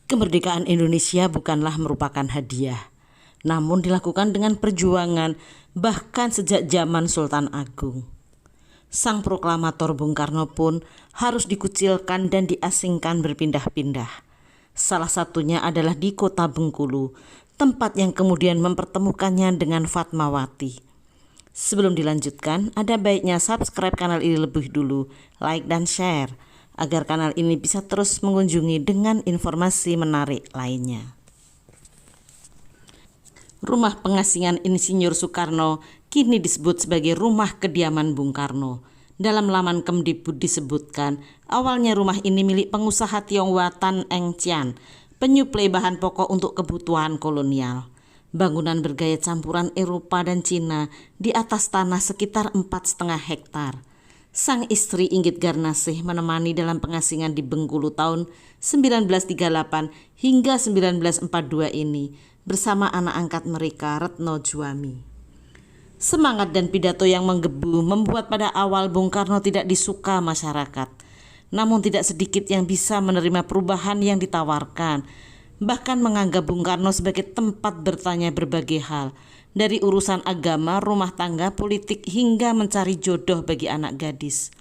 Kemerdekaan Indonesia bukanlah merupakan hadiah, namun dilakukan dengan perjuangan bahkan sejak zaman Sultan Agung. Sang proklamator Bung Karno pun harus dikucilkan dan diasingkan berpindah-pindah. Salah satunya adalah di kota Bengkulu, tempat yang kemudian mempertemukannya dengan Fatmawati. Sebelum dilanjutkan, ada baiknya subscribe kanal ini lebih dulu, like dan share, agar kanal ini bisa terus mengunjungi dengan informasi menarik lainnya. Rumah pengasingan Insinyur Soekarno kini disebut sebagai rumah kediaman Bung Karno. Dalam laman Kemdikbud disebutkan, awalnya rumah ini milik pengusaha Tionghoa Tan Eng Chien, penyuplai bahan pokok untuk kebutuhan kolonial. Bangunan bergaya campuran Eropa dan Cina di atas tanah sekitar 4,5 hektar. Sang istri Inggit Garnasih menemani dalam pengasingan di Bengkulu tahun 1938 hingga 1942 ini bersama anak angkat mereka Retno Juami. Semangat dan pidato yang menggebu membuat pada awal Bung Karno tidak disuka masyarakat. Namun tidak sedikit yang bisa menerima perubahan yang ditawarkan, bahkan menganggap Bung Karno sebagai tempat bertanya berbagai hal, dari urusan agama, rumah tangga, politik, hingga mencari jodoh bagi anak gadis.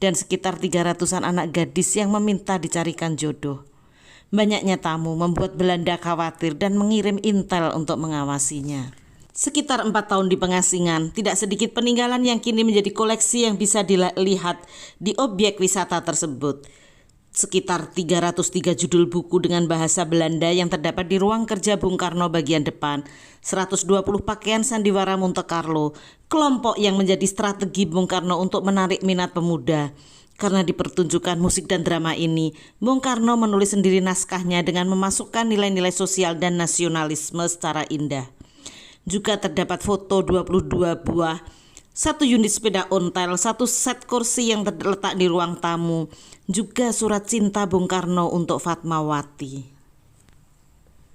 Dan sekitar 300-an anak gadis yang meminta dicarikan jodoh. Banyaknya tamu membuat Belanda khawatir dan mengirim intel untuk mengawasinya. Sekitar 4 tahun di pengasingan, tidak sedikit peninggalan yang kini menjadi koleksi yang bisa dilihat di objek wisata tersebut. Sekitar 303 judul buku dengan bahasa Belanda yang terdapat di ruang kerja Bung Karno bagian depan, 120 pakaian sandiwara Monte Carlo, kelompok yang menjadi strategi Bung Karno untuk menarik minat pemuda. Karena di pertunjukan musik dan drama ini, Bung Karno menulis sendiri naskahnya dengan memasukkan nilai-nilai sosial dan nasionalisme secara indah. Juga terdapat foto 22 buah, 1 unit sepeda ontel, 1 set kursi yang terletak di ruang tamu, juga surat cinta Bung Karno untuk Fatmawati.